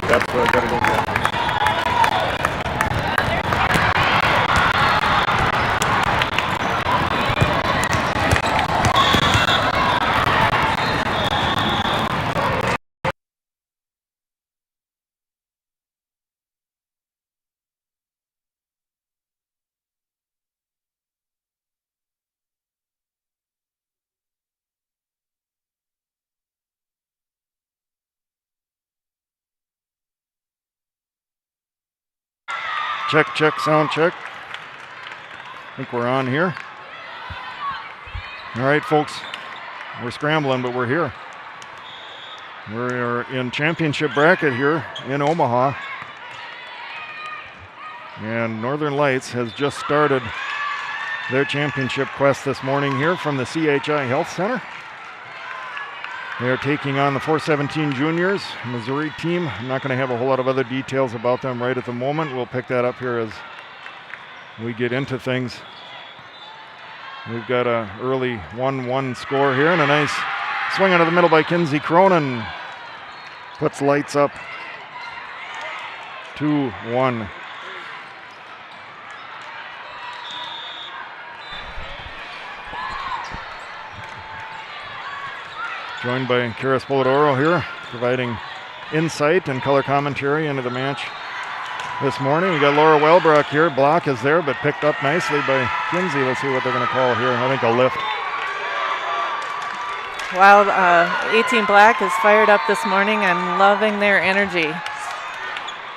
That's what I gotta go for. Check, sound check. I think we're on here. All right, folks, we're scrambling, but we're here. We're in championship bracket here in Omaha. And Northern Lights has just started their championship quest this morning here from the CHI Health Center. They are taking on the 417 Juniors, Missouri team. I'm not going to have a whole lot of other details about them right at the moment. We'll pick that up here as we get into things. We've got an early 1-1 score here and a nice swing out of the middle by Kinsey Cronin. Puts Lights up 2-1. Joined by Kara Spolidoro here, providing insight and color commentary into the match this morning. We got Laura Wellbrock here. Block is there, but picked up nicely by Kinsey. Let's see what they're going to call here. I think a lift. Wow, 18 Black is fired up this morning. I'm loving their energy.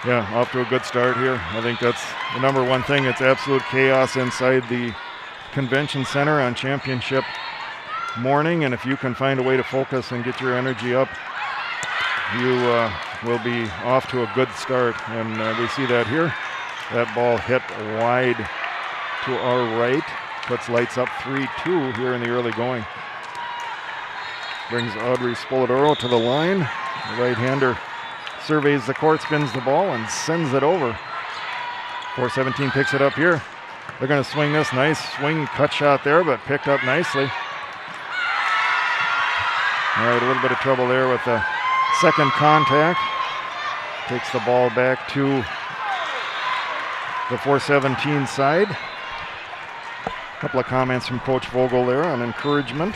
Yeah, off to a good start here. I think that's the number one thing. It's absolute chaos inside the convention center on championship morning, and if you can find a way to focus and get your energy up, you will be off to a good start. And we see that here. That ball hit wide to our right. Puts Lights up 3-2 here in the early going. Brings Audrey Spolidoro to the line. The right-hander surveys the court, spins the ball, and sends it over. 417 picks it up here. They're going to swing this. Nice swing cut shot there, but picked up nicely. All right, a little bit of trouble there with the second contact. Takes the ball back to the 417 side. A couple of comments from Coach Vogel there on encouragement.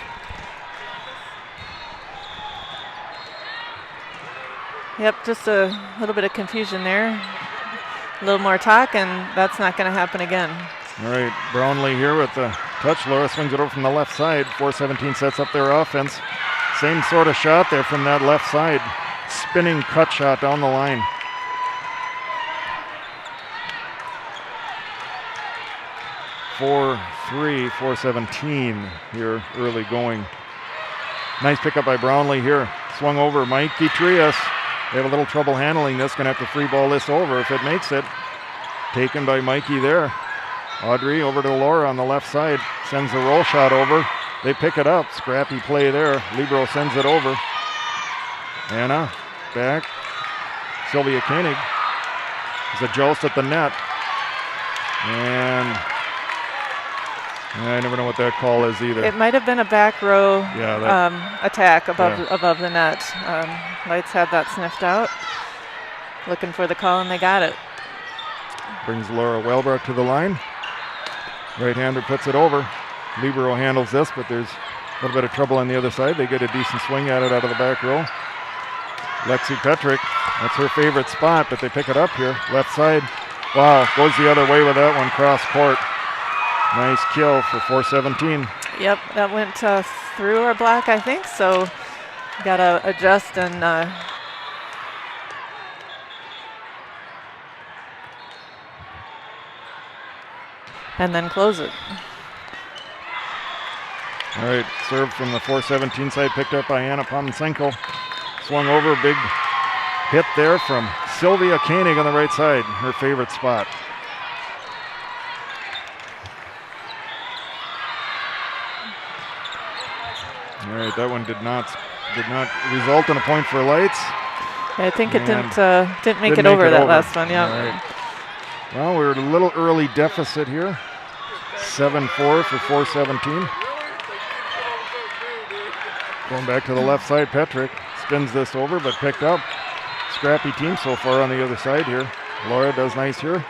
Yep, just a little bit of confusion there. A little more talk, and that's not going to happen again. All right, Brownlee here with the touch. Laura swings it over from the left side. 417 sets up their offense. Same sort of shot there from that left side. Spinning cut shot down the line. (4-3), 417 here early going. Nice pickup by Brownlee here. Swung over Mikey Trias. They have a little trouble handling this. Going to have to free ball this over if it makes it. Taken by Mikey there. Audrey over to Laura on the left side. Sends the roll shot over. They pick it up. Scrappy play there. Libero sends it over. Anna back. Sylvia Koenig. There's a joust at the net. And I never know what that call is either. It might have been a back row attack above the net. Lights had that sniffed out. Looking for the call, and they got it. Brings Laura Wellbrook to the line. Right-hander puts it over. Libero handles this, but there's a little bit of trouble on the other side. They get a decent swing at it out of the back row. Lexi Petrick, that's her favorite spot, but they pick it up here. Left side. Wow, goes the other way with that one, cross court. Nice kill for 417. Yep, that went through our block, I think, so got to adjust and then close it. All right, serve from the 417 side, picked up by Anna Pomensenko. Swung over, big hit there from Sylvia Koenig on the right side, her favorite spot. All right, that one did not result in a point for Lights. I think it didn't make it over that last one. Yeah. All right. Well, we're at a little early deficit here. 7-4 for 417. Going back to the left side, Petrick spins this over, but picked up. scrappy team so far on the other side here. Laura does nice here.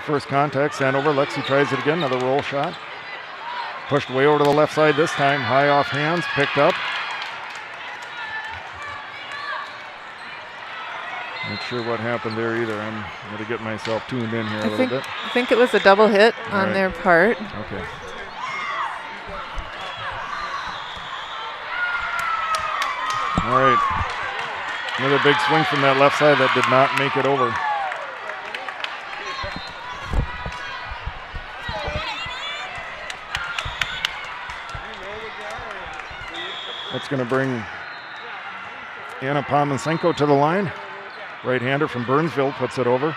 First contact, stand over. Lexi tries it again, another roll shot. Pushed way over to the left side this time. High off hands, picked up. Not sure what happened there either. I'm going to get myself tuned in here a little bit. I think it was a double hit on their part. Okay. All right. Another big swing from that left side that did not make it over. That's going to bring Anna Pomensenko to the line. Right-hander from Burnsville puts it over.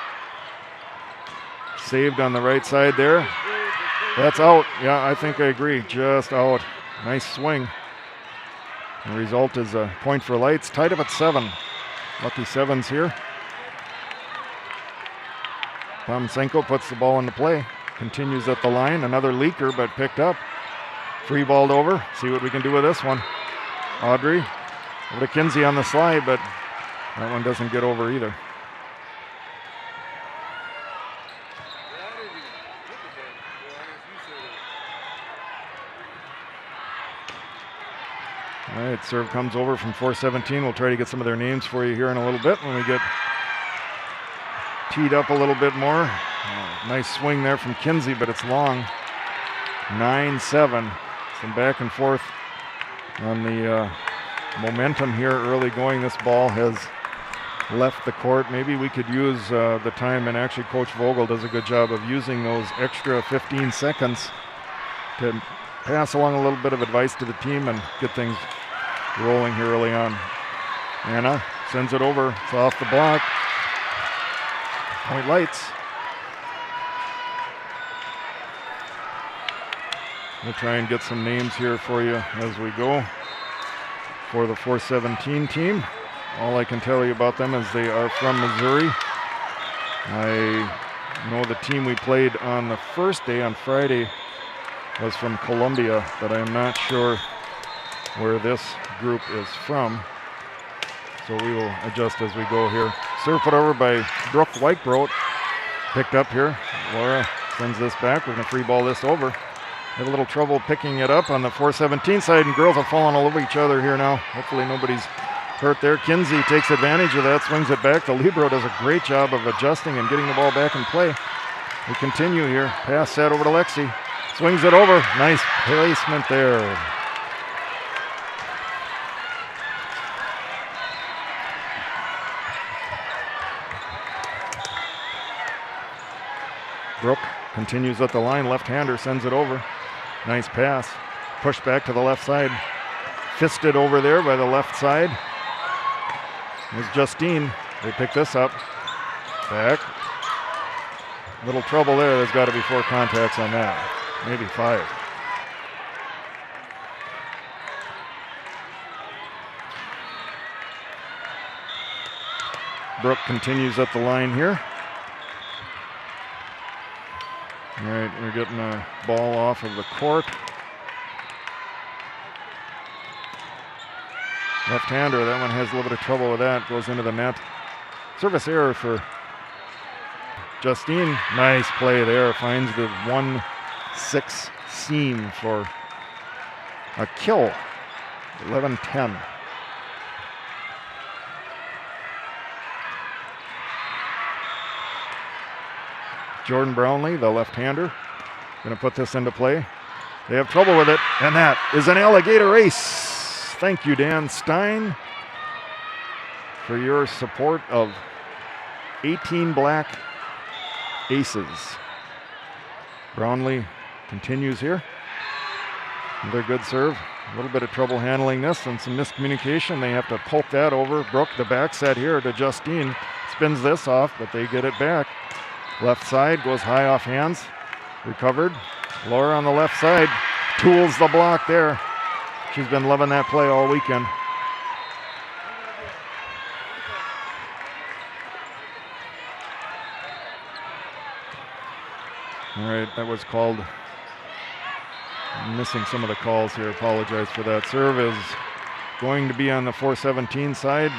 Saved on the right side there. That's out. Yeah, I think I agree. Just out. Nice swing. The result is a point for Lights. Tied up at 7. Lucky sevens here. Pomensenko puts the ball into play. Continues at the line. Another leaker, but picked up. Free balled over. See what we can do with this one. Audrey over to Kinsey on the slide, but that one doesn't get over either. All right, serve comes over from 417. We'll try to get some of their names for you here in a little bit when we get teed up a little bit more. Nice swing there from Kinsey, but it's long. 9-7. Some back and forth on the momentum here early going. This ball has left the court. Maybe we could use the time, and actually Coach Vogel does a good job of using those extra 15 seconds to pass along a little bit of advice to the team and get things rolling here early on. Anna sends it over. It's off the block. Point Lights. We'll try and get some names here for you as we go for the 417 team. All I can tell you about them is they are from Missouri. I know the team we played on the first day on Friday was from Columbia, but I'm not sure where this group is from. So we will adjust as we go here. Serve put over by Brooke Whitebroat. Picked up here. Laura sends this back. We're going to free ball this over. Had a little trouble picking it up on the 417 side, and girls are falling all over each other here now. Hopefully nobody's hurt there. Kinsey takes advantage of that, swings it back. The libero does a great job of adjusting and getting the ball back in play. We continue here. Pass set over to Lexi. Swings it over. Nice placement there. Brooke continues at the line. Left-hander sends it over. Nice pass. Pushed back to the left side. Fisted over there by the left side. There's Justine. They pick this up. Back. Little trouble there. There's got to be 4 contacts on that. Maybe 5. Brooke continues at the line here. All right, we're getting a ball off of the court. Left-hander, that one has a little bit of trouble with that. Goes into the net. Service error for Justine. Nice play there. Finds the 1-6 seam for a kill. 11-10. Jordan Brownlee, the left-hander, going to put this into play. They have trouble with it, and that is an alligator ace. Thank you, Dan Stein, for your support of 18 black aces. Brownlee continues here. Another good serve. A little bit of trouble handling this and some miscommunication. They have to poke that over. Brooke, the back set here to Justine. Spins this off, but they get it back. Left side goes high off hands. Recovered. Laura on the left side tools the block there. She's been loving that play all weekend. All right, that was called. I'm missing some of the calls here. Apologize for that. Serve is going to be on the 417 side.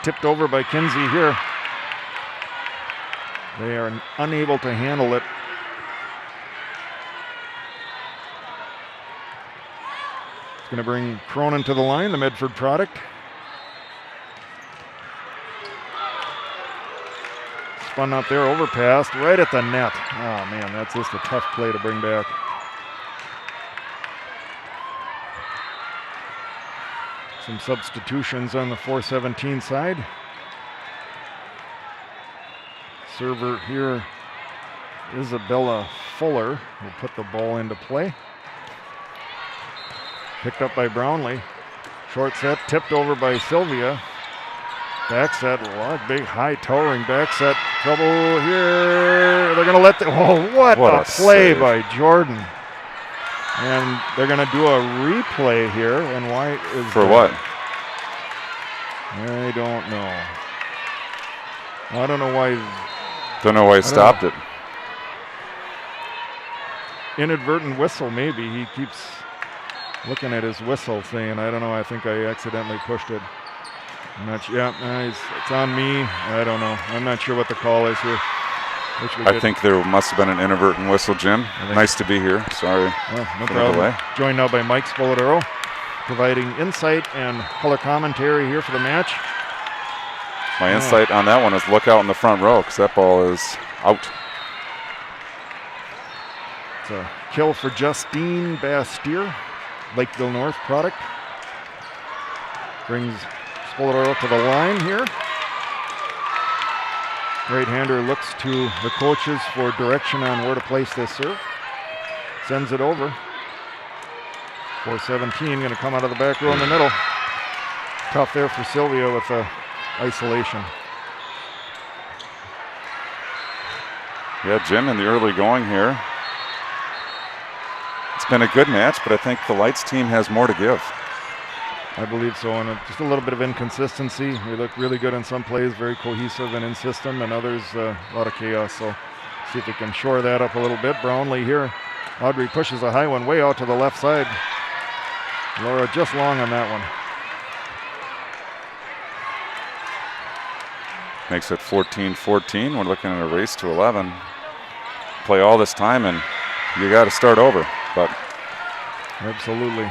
Tipped over by Kinsey here. They are unable to handle it. It's going to bring Cronin to the line, the Medford product. Spun up there, overpassed, right at the net. Oh man, that's just a tough play to bring back. Some substitutions on the 417 side. Server here, Isabella Fuller, will put the ball into play. Picked up by Brownlee. Short set, tipped over by Sylvia. Back set, big high towering back set. Trouble here. They're going to let the, what a play save by Jordan. And they're going to do a replay here. And why is for that? What? I don't know. I don't know why. Don't know why he stopped it. Inadvertent whistle, maybe. He keeps looking at his whistle thing. I don't know. I think I accidentally pushed it. I'm not sure. Yeah, it's on me. I don't know. I'm not sure what the call is here. I think there must have been an inadvertent whistle, Jim. Nice to be here. Sorry. No problem. Joined now by Mike Spoladero, providing insight and color commentary here for the match. My insight on that one is look out in the front row because that ball is out. It's a kill for Justine Bastier, Lakeville North product. Brings Spoladero to the line here. Right-hander looks to the coaches for direction on where to place this serve. Sends it over. 417 going to come out of the back row in the middle. Tough there for Sylvia with the isolation. Yeah, Jim, in the early going here. It's been a good match, but I think the Lights team has more to give. I believe so, and just a little bit of inconsistency. We look really good in some plays, very cohesive and in system, and others a lot of chaos. So see if we can shore that up a little bit. Brownlee here. Audrey pushes a high one way out to the left side. Laura just long on that one. Makes it 14-14. We're looking at a race to 11. Play all this time, and you got to start over. But absolutely.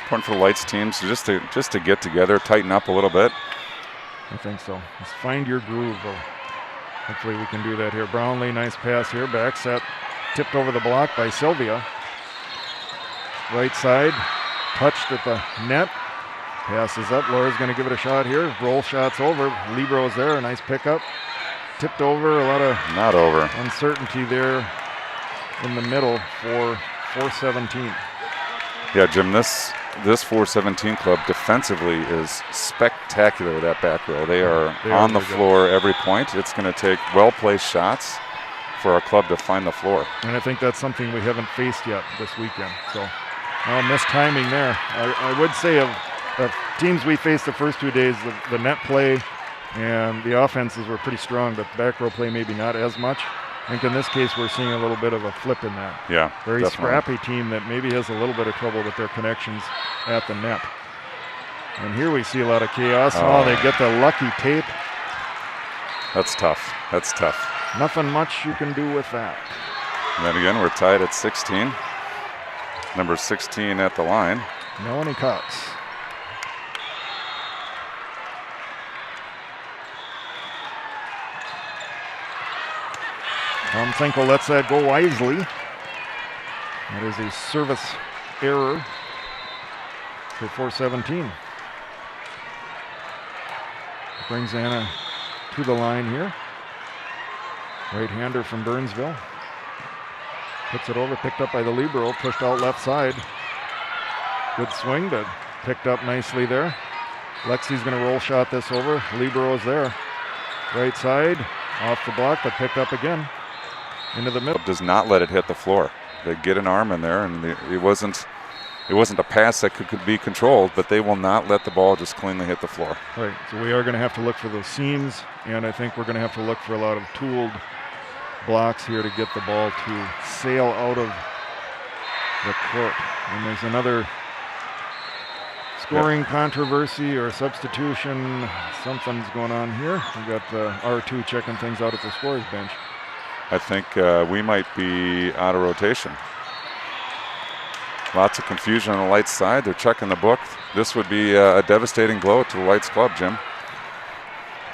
Important for the Lights teams just to get together, tighten up a little bit. I think so. Just find your groove. Hopefully we can do that here. Brownlee, nice pass here. Back set, tipped over the block by Sylvia. Right side, touched at the net. Passes up. Laura's going to give it a shot here. Roll shots over. Libro's there. A nice pickup. Tipped over. A lot of not over uncertainty there in the middle for 417. Yeah, Jim, this 417 club defensively is spectacular, that back row. They are on the floor every point. It's going to take well-placed shots for our club to find the floor. And I think that's something we haven't faced yet this weekend. So, missed timing there. I would say of teams we faced the first 2 days, the net play and the offenses were pretty strong, but back row play maybe not as much. I think in this case we're seeing a little bit of a flip in that. Yeah, very definitely. Scrappy team that maybe has a little bit of trouble with their connections at the net. And here we see a lot of chaos. They get the lucky tape. That's tough. That's tough. Nothing much you can do with that. And then again, we're tied at 16. Number 16 at the line. Melanie Cox. Tom Finkel lets that go wisely. That is a service error for 417. Brings Anna to the line here. Right-hander from Burnsville. Puts it over, picked up by the libero, pushed out left side. Good swing, but picked up nicely there. Lexi's going to roll shot this over. Libero's there. Right side, off the block, but picked up again. Into the middle. Does not let it hit the floor. They get an arm in there, and it wasn't a pass that could be controlled, but they will not let the ball just cleanly hit the floor. Right, so we are going to have to look for those seams, and I think we're going to have to look for a lot of tooled blocks here to get the ball to sail out of the court. And there's another scoring controversy or substitution. Something's going on here. We got R2 checking things out at the scorer's bench. I think we might be out of rotation. Lots of confusion on the Lights side. They're checking the book. This would be a devastating blow to the Lights club, Jim.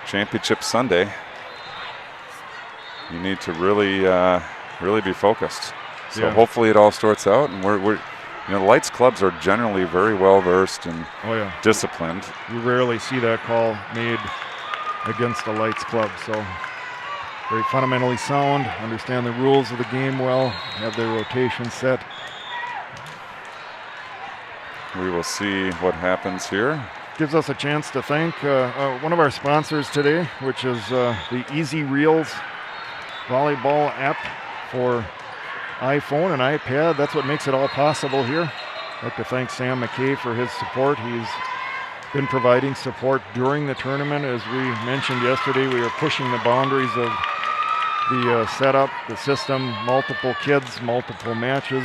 Championship Sunday. You need to really be focused. So hopefully it all sorts out, and we're the Lights clubs are generally very well versed and disciplined. You rarely see that call made against the Lights club. So very fundamentally sound, understand the rules of the game well, have their rotation set. We will see what happens here. Gives us a chance to thank one of our sponsors today, which is the Easy Reels volleyball app for iPhone and iPad. That's what makes it all possible here. I'd like to thank Sam McKay for his support. He's been providing support during the tournament. As we mentioned yesterday, we are pushing the boundaries of the setup, the system, multiple kids, multiple matches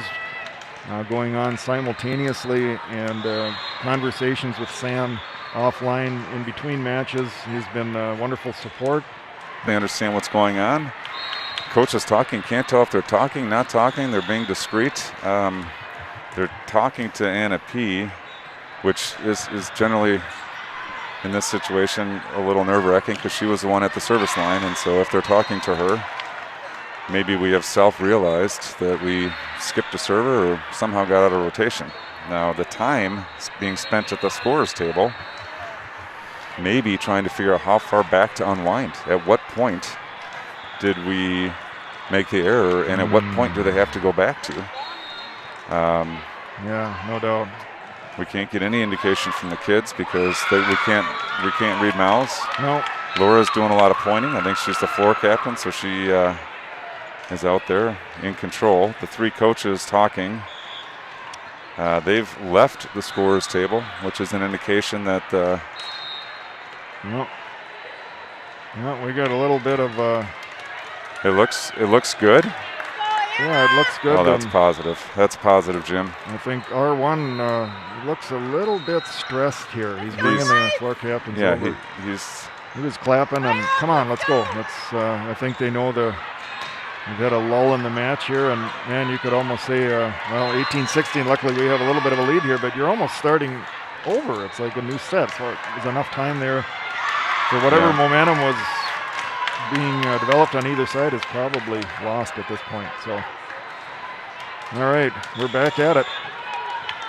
going on simultaneously, and conversations with Sam offline in between matches. He's been wonderful support. They understand what's going on. Coach is talking, can't tell if they're talking, not talking, they're being discreet. They're talking to Anna P., which is generally, in this situation, a little nerve-wracking because she was the one at the service line, and so if they're talking to her, maybe we have self-realized that we skipped a server or somehow got out of rotation. Now, the time being spent at the scorer's table, maybe trying to figure out how far back to unwind. At what point did we make the error, and at what point do they have to go back to? Yeah, no doubt. We can't get any indication from the kids because we can't read mouths. No. Laura's doing a lot of pointing. I think she's the floor captain, so she is out there in control. The three coaches talking. They've left the scorer's table, which is an indication that. No, we got a little bit of. It looks good. Yeah, it looks good. Oh, that's positive. That's positive, Jim. I think R1 looks a little bit stressed here. He's bringing the floor captains over. He was clapping and come on, let's go. I think they know we've had a lull in the match here, and man, you could almost say, 18-16. Luckily, we have a little bit of a lead here, but you're almost starting over. It's like a new set, so there's enough time there for whatever momentum was being developed on either side is probably lost at this point. So, all right, we're back at it.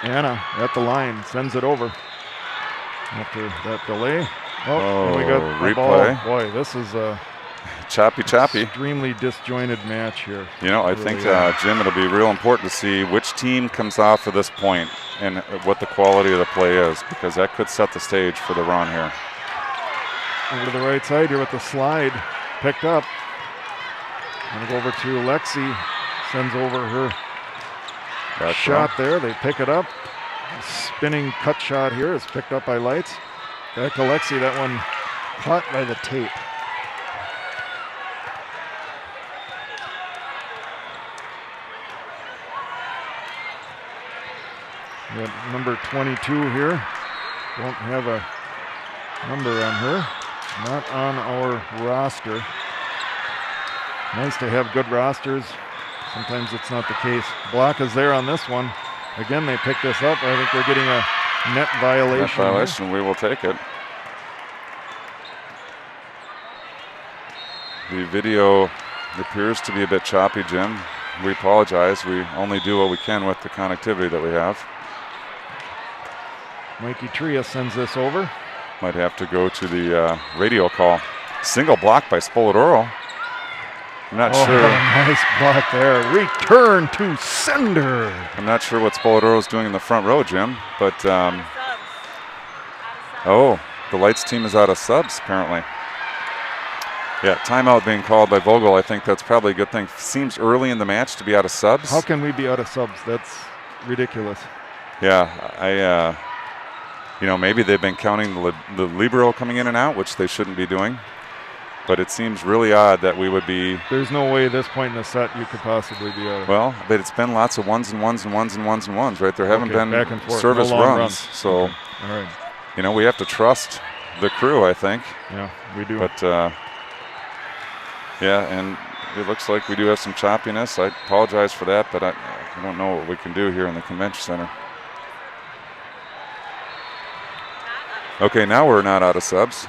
Anna at the line sends it over after that delay. And we got the replay. Ball. Boy, this is a choppy. Extremely disjointed match here. I think, Jim, it'll be real important to see which team comes off at this point and what the quality of the play is, because that could set the stage for the run here. Over to the right side here with the slide. Picked up. Gonna go over to Lexi. Sends over her shot there. They pick it up. Spinning cut shot here is picked up by Lights. Back to Lexi. That one caught by the tape. We got number 22 here. Don't have a number on her. Not on our roster. Nice to have good rosters. Sometimes it's not the case. Block is there on this one. Again, they pick this up. I think they're getting a net violation. Net violation, we will take it. The video appears to be a bit choppy, Jim. We apologize. We only do what we can with the connectivity that we have. Mikey Tria sends this over. Might have to go to the radio call. Single block by Spoladoro. I'm not sure. Nice block there. Return to sender. I'm not sure what Spoladoro's doing in the front row, Jim, but the Lights team is out of subs, apparently. Yeah, timeout being called by Vogel. I think that's probably a good thing. Seems early in the match to be out of subs. How can we be out of subs? That's ridiculous. Yeah, maybe they've been counting the libero coming in and out, which they shouldn't be doing. But it seems really odd that we would be. There's no way at this point in the set you could possibly be out of. Well, but it's been lots of ones and ones and ones and ones and ones, right? There haven't been back and forth, service no long runs. So, okay. All right. We have to trust the crew, I think. Yeah, we do. But, and it looks like we do have some choppiness. I apologize for that, but I don't know what we can do here in the convention center. Okay, now we're not out of subs.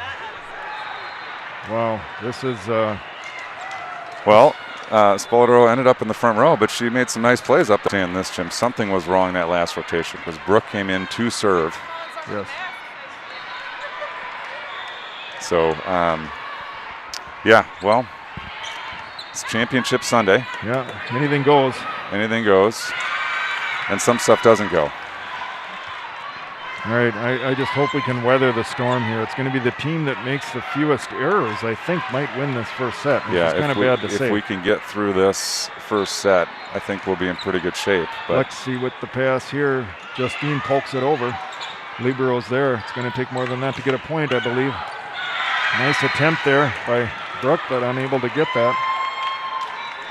Wow, this is. Spoladro ended up in the front row, but she made some nice plays up there in this gym. Something was wrong that last rotation because Brooke came in to serve. Yes. So, it's Championship Sunday. Yeah, anything goes. Anything goes, and some stuff doesn't go. All right, I just hope we can weather the storm here. It's going to be the team that makes the fewest errors, I think, might win this first set. It's kind of bad to say. If we can get through this first set, I think we'll be in pretty good shape. But Lexi with the pass here. Justine pokes it over. Libero's there. It's going to take more than that to get a point, I believe. Nice attempt there by Brooke, but unable to get that.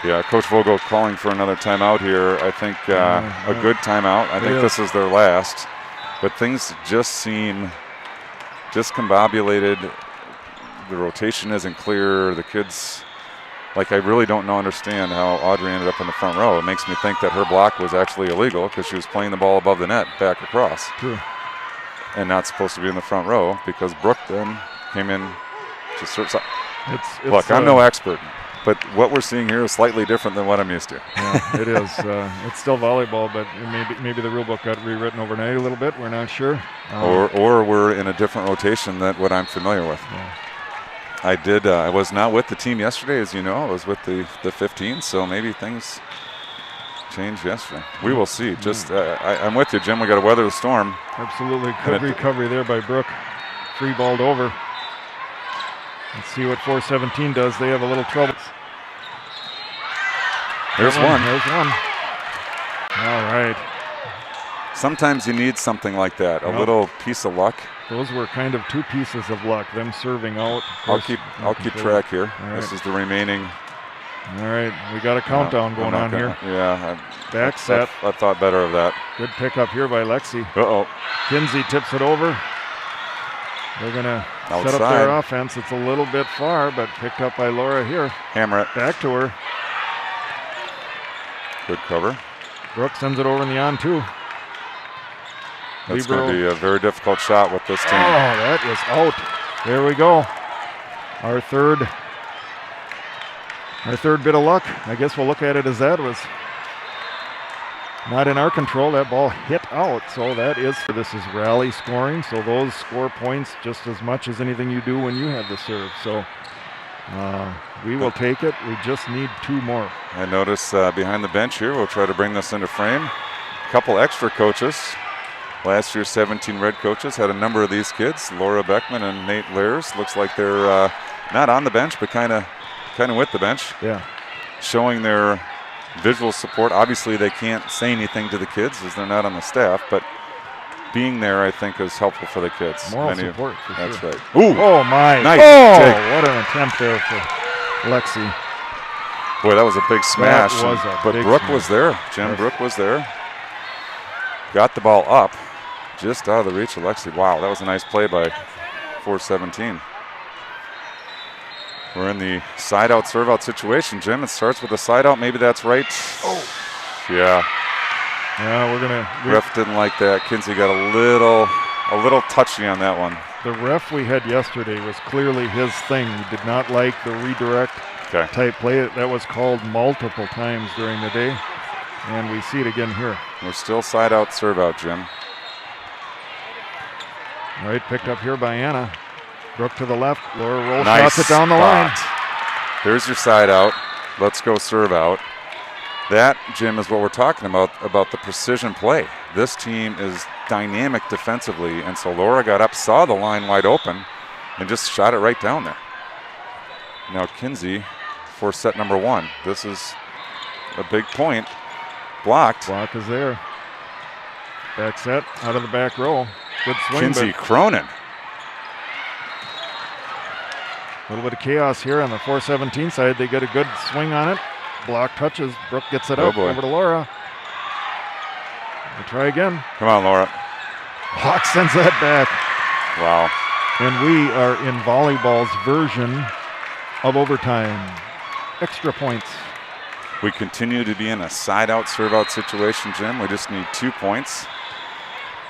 Yeah, Coach Vogel calling for another timeout here. I think a good timeout. I think this is their last. But things just seem discombobulated. The rotation isn't clear. The kids, I really don't understand how Audrey ended up in the front row. It makes me think that her block was actually illegal because she was playing the ball above the net back across. True. And not supposed to be in the front row because Brooke then came in to serve. Look, I'm no expert. But what we're seeing here is slightly different than what I'm used to. Yeah, it is. It's still volleyball, but maybe the rule book got rewritten overnight a little bit. We're not sure. Or we're in a different rotation than what I'm familiar with. Yeah. I was not with the team yesterday, as you know. I was with the 15, so maybe things changed yesterday. We will see. I'm with you, Jim. We got to weather the storm. Absolutely. Good recovery there by Brooke. Free balled over. Let's see what 417 does. They have a little trouble. There's one. There's one. All right. Sometimes you need something like that, a little piece of luck. Those were kind of two pieces of luck, them serving out. I'll keep track here. Right. This is the remaining. All right, we got a countdown going on here. Yeah. Back set. I thought better of that. Good pickup here by Lexi. Uh-oh. Kinsey tips it over. They're going to set up their offense. It's a little bit far, but picked up by Laura here. Hammer it. Back to her. Good cover. Brooke sends it over in the on-two. That's going to be a very difficult shot with this team. Oh, that is out. There we go. Our third bit of luck. I guess we'll look at it as that was not in our control. That ball hit out. So this is rally scoring. So those score points just as much as anything you do when you have the serve. So we will take it. We just need two more. I notice behind the bench here, we'll try to bring this into frame. A couple extra coaches. Last year's 17 Red coaches had a number of these kids. Laura Beckman and Nate Lears. Looks like they're not on the bench, but kind of with the bench. Yeah. Showing their visual support. Obviously, they can't say anything to the kids as they're not on the staff, but being there, I think, is helpful for the kids. Moral support, for That's sure. right. Ooh! Oh, my. Nice take. What an attempt there for Lexi. Boy, that was a big smash. But Brooke was there. Jim Brooke was there. Got the ball up. Just out of the reach of Lexi. Wow, that was a nice play by 417. We're in the side-out, serve-out situation, Jim. It starts with a side-out. Maybe that's right. Oh. Yeah. Yeah, we're going to... Ref didn't like that. Kinsey got a little touchy on that one. The ref we had yesterday was clearly his thing. He did not like the redirect type play. That was called multiple times during the day, and we see it again here. We're still side-out, serve-out, Jim. All right, picked up here by Anna. Brooke to the left. Laura roll nice shots it down the line. There's your side out. Let's go serve out. That, Jim, is what we're talking about the precision play. This team is dynamic defensively, and so Laura got up, saw the line wide open, and just shot it right down there. Now Kinsey for set number one. This is a big point. Blocked. Block is there. Back set, out of the back row. Good swing. Kinsey Cronin. A little bit of chaos here on the 417 side. They get a good swing on it. Block touches. Brooke gets it up over to Laura. We'll try again. Come on, Laura. Hawk sends that back. Wow. And we are in volleyball's version of overtime. Extra points. We continue to be in a side-out, serve-out situation, Jim. We just need 2 points.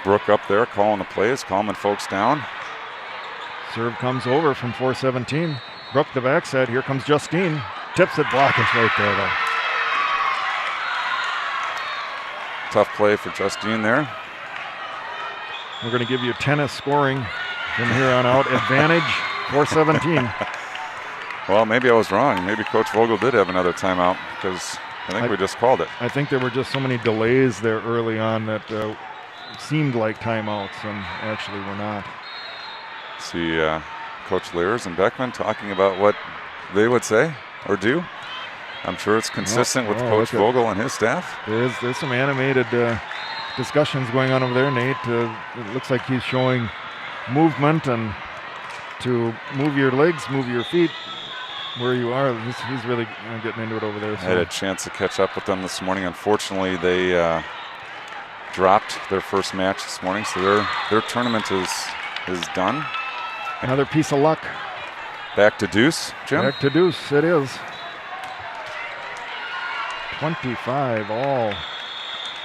Brooke up there calling the plays, calming folks down. Serve comes over from 417. Brooke the backside. Here comes Justine. Tips it. Block is right there, though. Tough play for Justine there. We're going to give you tennis scoring from here on out. Advantage 417. Well, maybe I was wrong. Maybe Coach Vogel did have another timeout because I think we just called it. I think there were just so many delays there early on that seemed like timeouts and actually were not. See Coach Lears and Beckman talking about what they would say or do. I'm sure it's consistent with Coach Vogel and his staff. There's some animated discussions going on over there, Nate. It looks like he's showing movement and to move your legs, move your feet where you are. He's really getting into it over there. So. I had a chance to catch up with them this morning. Unfortunately, they dropped their first match this morning, so their tournament is done. Another piece of luck. Back to deuce, Jim? Back to deuce, it is. 25 all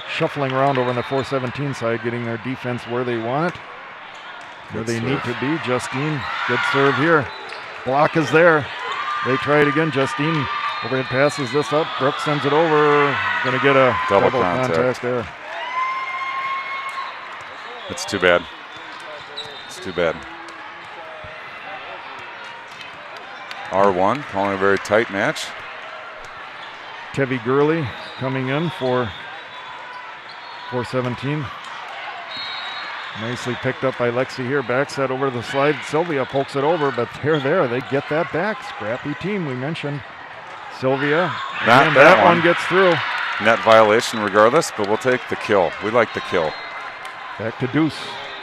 shuffling around over on the 417 side, getting their defense where they want it, where they need to be. Justine, good serve here. Block is there. They try it again. Justine overhead passes this up. Brooks sends it over. Going to get a double contact there. It's too bad. It's too bad. R1 calling a very tight match. Tevi Gurley coming in for 417. Nicely picked up by Lexi here. Back set over to the slide. Sylvia pokes it over, but they're there. They get that back. Scrappy team, we mentioned. Sylvia. Not that one gets through. Net violation regardless, but we'll take the kill. We like the kill. Back to deuce.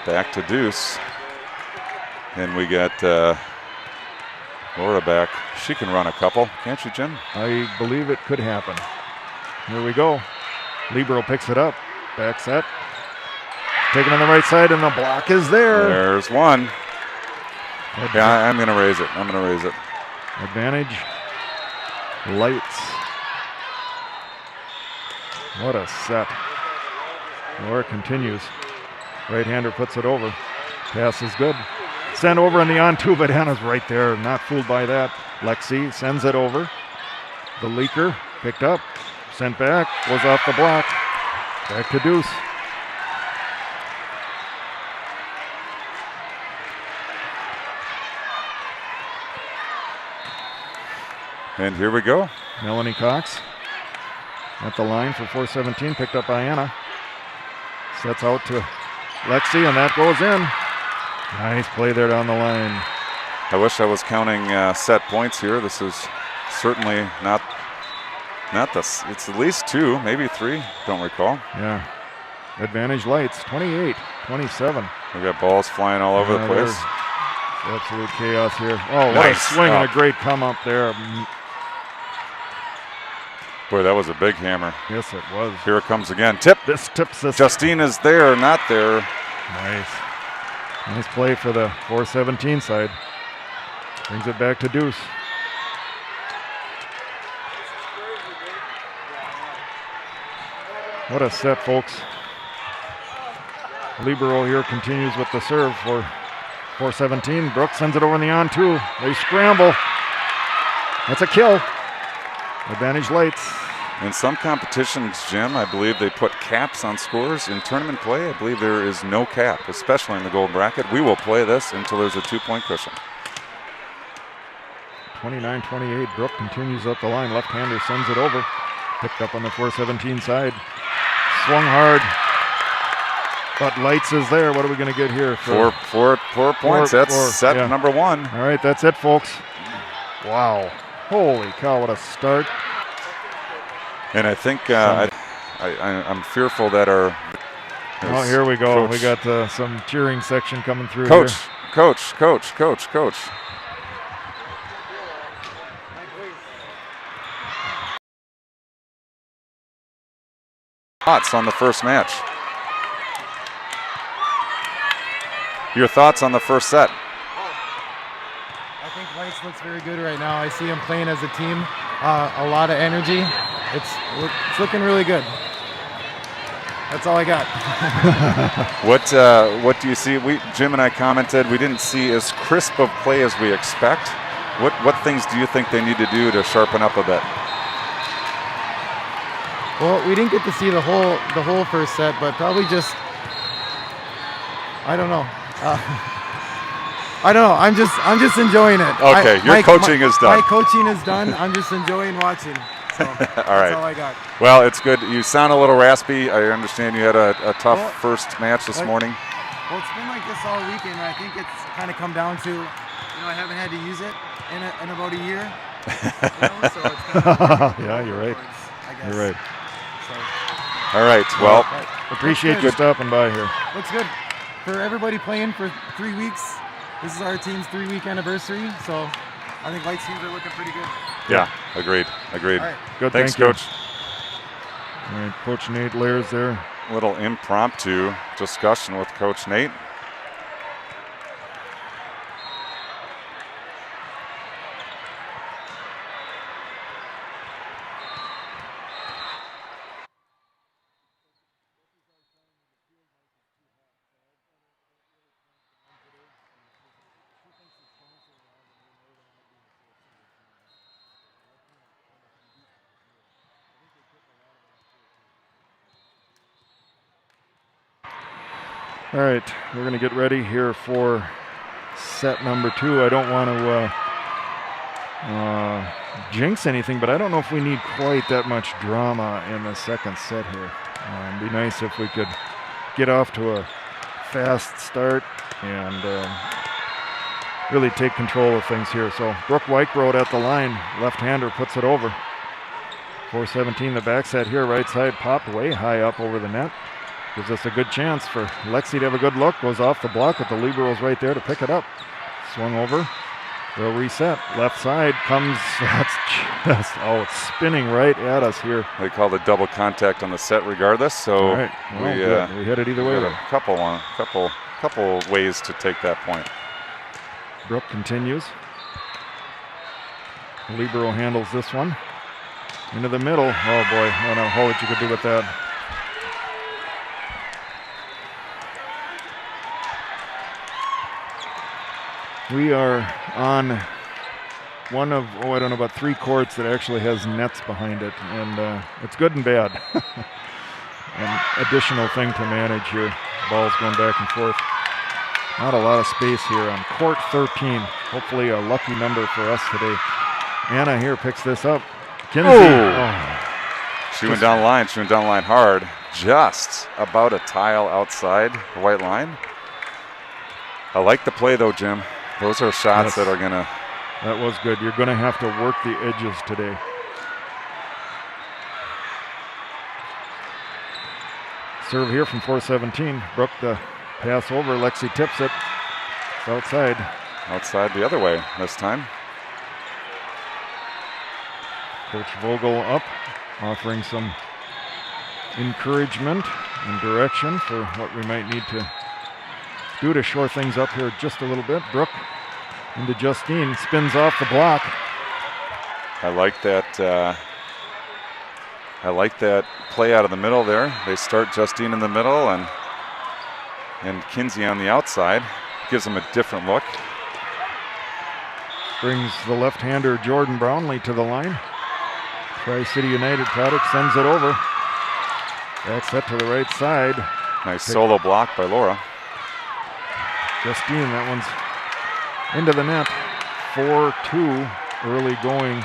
Back to deuce. And we got Laura back. She can run a couple, can't she, Jim? I believe it could happen. Here we go. Libero picks it up. Back set. Taken on the right side, and the block is there. There's one. Yeah, I'm going to raise it. I'm going to raise it. Advantage. Lights. What a set. Laura continues. Right-hander puts it over. Pass is good. Sent over on the on-two, but Hannah's right there. Not fooled by that. Lexi sends it over. The leaker picked up. Sent back. Goes off the block. Back to deuce. And here we go. Melanie Cox at the line for 417, picked up by Anna. Sets out to Lexi, and that goes in. Nice play there down the line. I wish I was counting set points here. This is certainly not this. It's at least 2, maybe 3. Don't recall. Yeah. Advantage Lights, 28-27. We got balls flying all over the place. Absolute chaos here. Oh, what nice a swing and a great come up there. Boy, that was a big hammer. Yes, it was. Here it comes again. Tip. This tips this. Justine is there, not there. Nice. Nice play for the 417 side. Brings it back to deuce. What a set, folks. Libero here continues with the serve for 417. Brooks sends it over in the on-two. They scramble. That's a kill. Advantage Lights. In some competitions, Jim, I believe they put caps on scores. In tournament play, I believe there is no cap, especially in the gold bracket. We will play this until there's a 2-point cushion. 29-28. Brooke continues up the line. Left-hander sends it over. Picked up on the 417 side. Swung hard. But Lights is there. What are we going to get here? Four points. That's set number 1. All right, that's it, folks. Wow. Holy cow, what a start. And I think I'm fearful that our... Oh, here we go. We got some cheering section coming through Coach, here. Coach. Thoughts on the first match? Your thoughts on the first set? I think Weiss looks very good right now. I see him playing as a team, a lot of energy. It's looking really good. That's all I got. What do you see? Jim and I commented we didn't see as crisp of play as we expect. What things do you think they need to do to sharpen up a bit? Well, we didn't get to see the whole first set, but probably just, I don't know. I don't know. I'm just enjoying it. Okay, your coaching is done. My coaching is done. I'm just enjoying watching. So that's all I got. Well, it's good. You sound a little raspy. I understand you had a tough first match this morning. Well, it's been like this all weekend. I think it's kind of come down to, I haven't had to use it in about a year. So it's kind of yeah, you're right. I guess. You're right. So, all right. Well, appreciate you stopping by here. Looks good. For everybody playing for 3 weeks, this is our team's 3-week anniversary. So I think Lights teams are looking pretty good. Yeah, agreed. All right. Good. Thanks, thank Coach. All right, Coach Nate Lairs there. Little impromptu discussion with Coach Nate. All right, we're going to get ready here for set number 2. I don't want to jinx anything, but I don't know if we need quite that much drama in the second set here. It'd be nice if we could get off to a fast start and really take control of things here. So Brooke Weichrodt at the line, left-hander puts it over. 4-17 the back set here, right side popped way high up over the net. Gives us a good chance for Lexi to have a good look. Goes off the block, but the libero's right there to pick it up. Swung over. They'll reset. Left side comes. That's just, it's spinning right at us here. They call the double contact on the set regardless. So all right. Well, we hit it either way. A couple ways to take that point. Brooke continues. Libero handles this one. Into the middle. Oh boy, I don't know what you could do with that. We are on one of, I don't know, about 3 courts that actually has nets behind it, and it's good and bad. An additional thing to manage here. Ball's going back and forth. Not a lot of space here on court 13. Hopefully a lucky number for us today. Anna here picks this up. Kinsey. She went down the line. She went down the line hard. Just about a tile outside the white line. I like the play though, Jim. Those are shots that are going to... That was good. You're going to have to work the edges today. Serve here from 4-17. Brooke the pass over. Lexi tips it. It's outside. Outside the other way this time. Coach Vogel up, offering some encouragement and direction for what we might need to do to shore things up here just a little bit. Brooke into Justine, spins off the block. I like that. I like that play out of the middle there. They start Justine in the middle and Kinsey on the outside. Gives them a different look. Brings the left-hander Jordan Brownlee to the line. Tri-City United product sends it over. Back set to the right side. Nice solo block by Laura. Justine, that one's into the net. 4-2 early going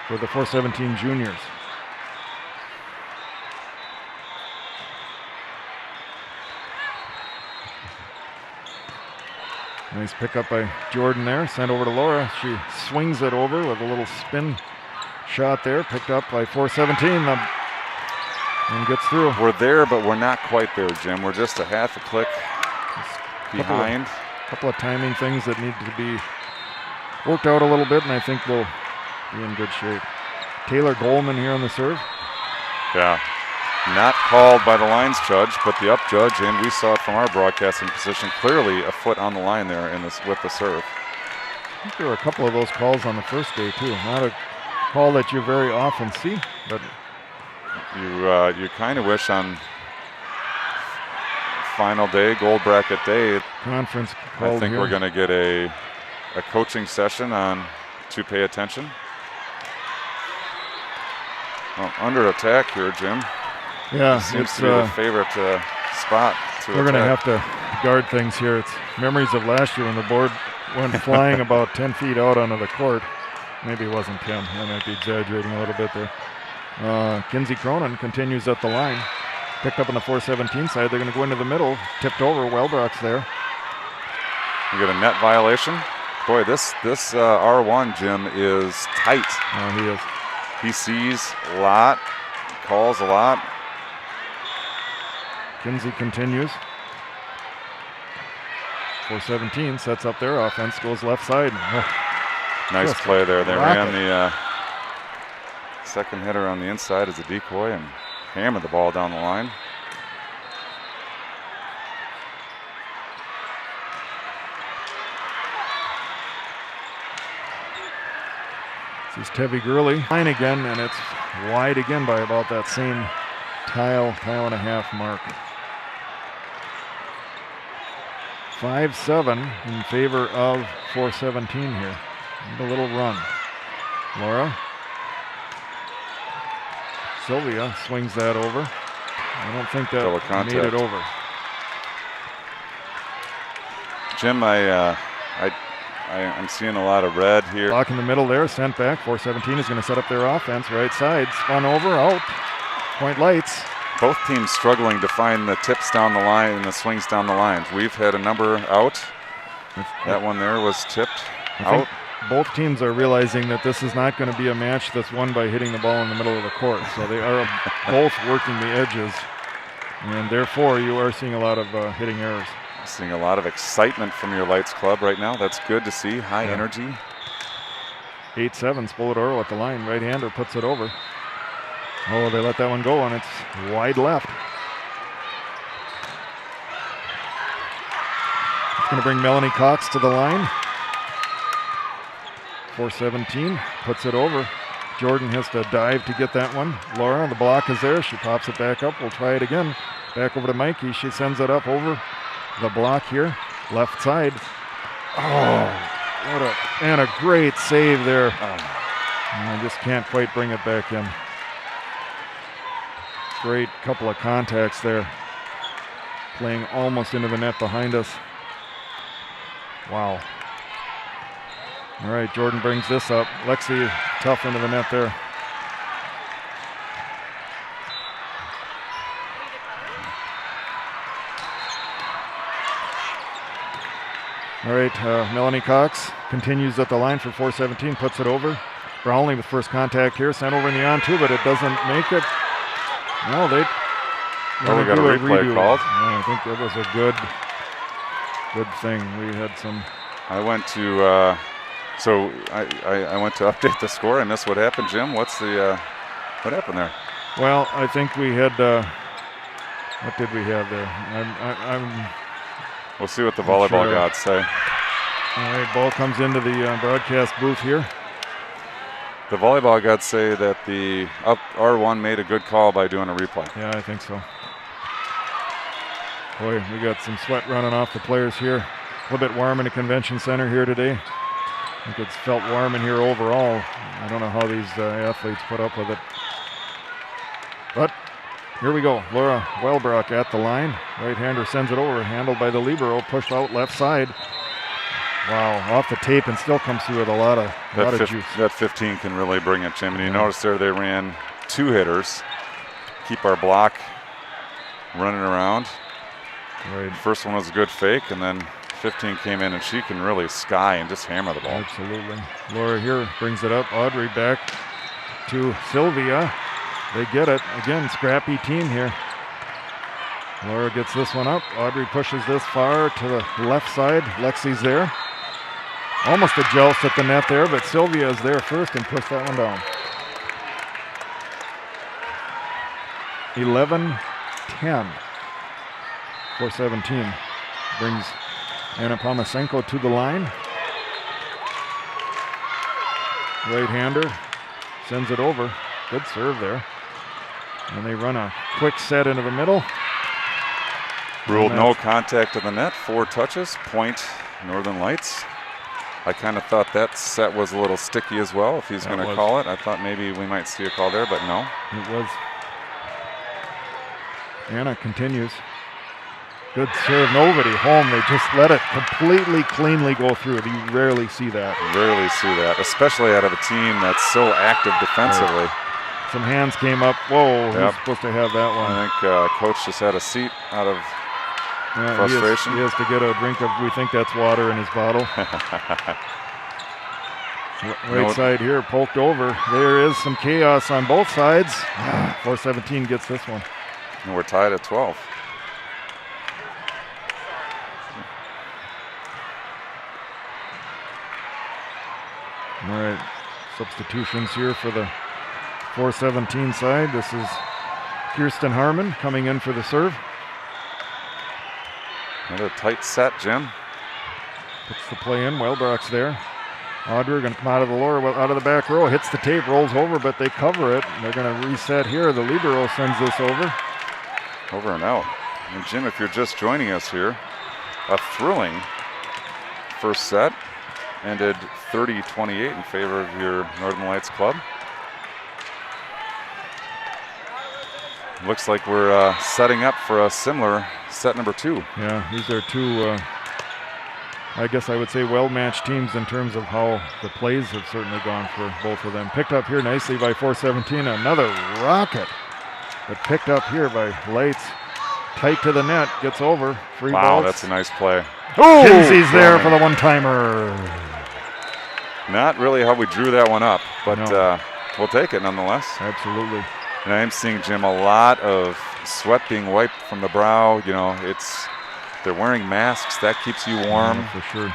for the 4-17 juniors. Nice pickup by Jordan there. Sent over to Laura. She swings it over with a little spin shot there. Picked up by 4-17 and gets through. We're there, but we're not quite there, Jim. We're just a half a click behind. A couple of timing things that need to be worked out a little bit, and I think we'll be in good shape. Taylor Goldman here on the serve. Yeah. Not called by the lines judge, but the up judge, and we saw it from our broadcasting position, clearly a foot on the line there in this with the serve. I think there were a couple of those calls on the first day too. Not a call that you very often see, but you kind of wish on final day, gold bracket day, conference I called think here. we're going to get a coaching session on to pay attention. Well, under attack here, Jim. Yeah, Seems to be the favorite spot to we're going to attack. have to guard things here. It's memories of last year when the board went flying about 10 feet out onto the court. Maybe it wasn't 10. I might be exaggerating a little bit there. Kinsey Cronin continues at the line. Picked up on the 417 side. They're going to go into the middle. Tipped over. Wellbrock's there. We get a net violation. Boy, this R1, Jim, is tight. He is. He sees a lot, calls a lot. Kinsey continues. 417 sets up their offense. Goes left side. Nice Just play there. They rocket. ran the second hitter on the inside as a decoy and hammered the ball down the line. This is Tevi Gurley. Line again, and it's wide again by about that same tile and a half mark. 5-7 in favor of 417 here. And a little run. Laura. Sylvia swings that over. I don't think Double that contact. made it over. Jim, I'm seeing a lot of red here. Block in the middle there, sent back. 417 is going to set up their offense. Right side, spun over, out. Point Lights. Both teams struggling to find the tips down the line and the swings down the lines. We've had a number out. That one there was tipped out. Both teams are realizing that this is not going to be a match that's won by hitting the ball in the middle of the court. So they are both working the edges, and therefore you are seeing a lot of hitting errors. Seeing a lot of excitement from your Lights club right now. That's good to see. High energy. 8-7, Spoladoro at the line. Right-hander puts it over. Oh, they let that one go, and it's wide left. It's going to bring Melanie Cox to the line. 417 puts it over. Jordan has to dive to get that one. Laura, the block is there. She pops it back up. We'll try it again. Back over to Mikey. She sends it up over the block here. Left side. Oh, and a great save there. I just can't quite bring it back in. Great couple of contacts there. Playing almost into the net behind us. Wow. All right, Jordan brings this up. Lexi tough into the net there. All right, Melanie Cox continues at the line for 417, puts it over. Brownlee with first contact here, sent over in the on-two, but it doesn't make it. No, we got a replay called. I think that was a good thing. We had some. I went to I went to update the score. I missed what happened, Jim. What happened there? Well, I think we had. What did we have there? We'll see what the volleyball gods say. All right, ball comes into the broadcast booth here. The volleyball gods say that the R1 made a good call by doing a replay. Yeah, I think so. Boy, we got some sweat running off the players here. A little bit warm in the convention center here today. I think it's felt warm in here overall. I don't know how these athletes put up with it. But here we go. Laura Wellbrock at the line. Right-hander sends it over. Handled by the libero. Pushed out left side. Wow, off the tape and still comes through with a lot of juice. That 15 can really bring it, Jim. And you notice there they ran two hitters. Keep our block running around. Right. First one was a good fake, and then 15 came in, and she can really sky and just hammer the ball. Absolutely. Laura here brings it up. Audrey back to Sylvia. They get it. Again, scrappy team here. Laura gets this one up. Audrey pushes this far to the left side. Lexi's there. Almost a joust at the net there, but Sylvia is there first and pushed that one down. 11-10. 417 brings Anna Pomasenko to the line. Right-hander sends it over. Good serve there. And they run a quick set into the middle. Ruled no contact to the net, 4 touches, point Northern Lights. I kind of thought that set was a little sticky as well, if he's going to call it. I thought maybe we might see a call there, but no. It was. Anna continues. Good serve, nobody home. They just let it completely cleanly go through. You rarely see that. Rarely see that, especially out of a team that's so active defensively. Right. Some hands came up. Whoa, Yep. He's supposed to have that one. I think Coach just had a seat out of frustration. He has to get a drink of, we think that's water in his bottle. Right side here, poked over. There is some chaos on both sides. 417 gets this one. And we're tied at 12. All right, substitutions here for the 417 side. This is Kirsten Harmon coming in for the serve. Another tight set, Jim. Puts the play in. Wellbrock's there. Audrey going to come out of the lower, out of the back row, hits the tape, rolls over, but they cover it. They're going to reset here. The libero sends this over. Over and out. And Jim, if you're just joining us here, a thrilling first set. Ended 30-28 in favor of your Northern Lights club. Looks like we're setting up for a similar set number 2. Yeah, these are two, I guess I would say, well-matched teams in terms of how the plays have certainly gone for both of them. Picked up here nicely by 417. Another rocket, but picked up here by Lights. Tight to the net, gets over. Free Wow, balls. that's a nice play. Oh, Kinsey's there for the one-timer. Not really how we drew that one up, but No. we'll take it nonetheless. Absolutely. And I am seeing, Jim, a lot of sweat being wiped from the brow. You know, they're wearing masks. That keeps you warm. Yeah, for sure.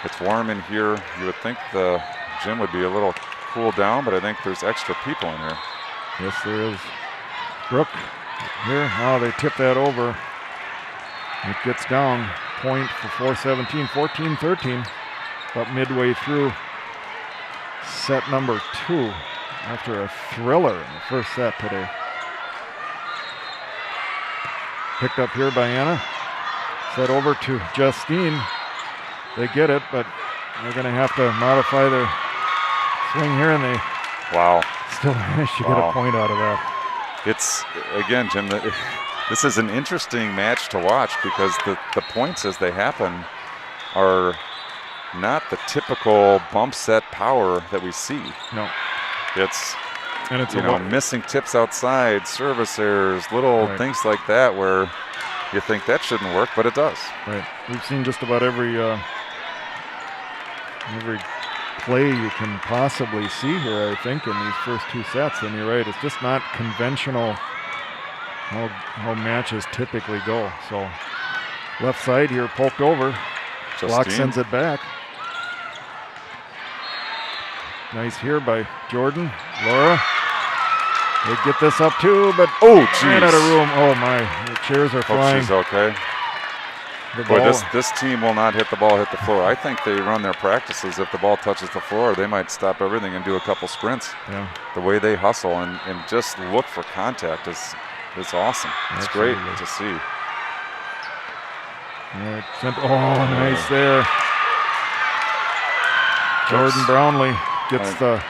It's warm in here. You would think the gym would be a little cooled down, but I think there's extra people in here. Yes, there is. Brooke here. Oh, they tip that over. It gets down. Point for 417, 14-13. About midway through set number 2 after a thriller in the first set today. Picked up here by Anna. Set over to Justine. They get it, but they're going to have to modify their swing here, and they still manage to get a point out of that. It's, again, Jim, this is an interesting match to watch because the points as they happen are not the typical bump set power that we see. No. It's And missing tips outside, service errors, little things like that where you think that shouldn't work, but it does. Right. We've seen just about every play you can possibly see here, I think, in these first 2 sets. And you're right, it's just not conventional how matches typically go. So left side here, poked over. Block sends it back. Nice here by Jordan. Laura. They get this up too, but ran out of room. Oh my, the chairs are flying. She's okay. Boy, this team will not hit the ball, hit the floor. I think they run their practices. If the ball touches the floor, they might stop everything and do a couple sprints. Yeah. The way they hustle and just look for contact is awesome. It's Absolutely great to see. Right. Nice there. Jordan Brownlee gets the...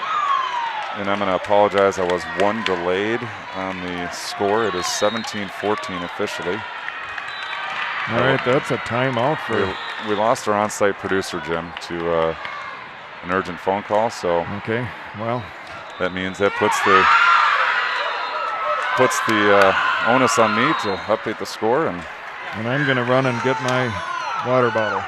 And I'm going to apologize. I was 1 delayed on the score. It is 17-14 officially. All right, that's a timeout for... We lost our on-site producer, Jim, to an urgent phone call. So okay, well, that means that puts the onus on me to update the score, and I'm going to run and get my water bottle.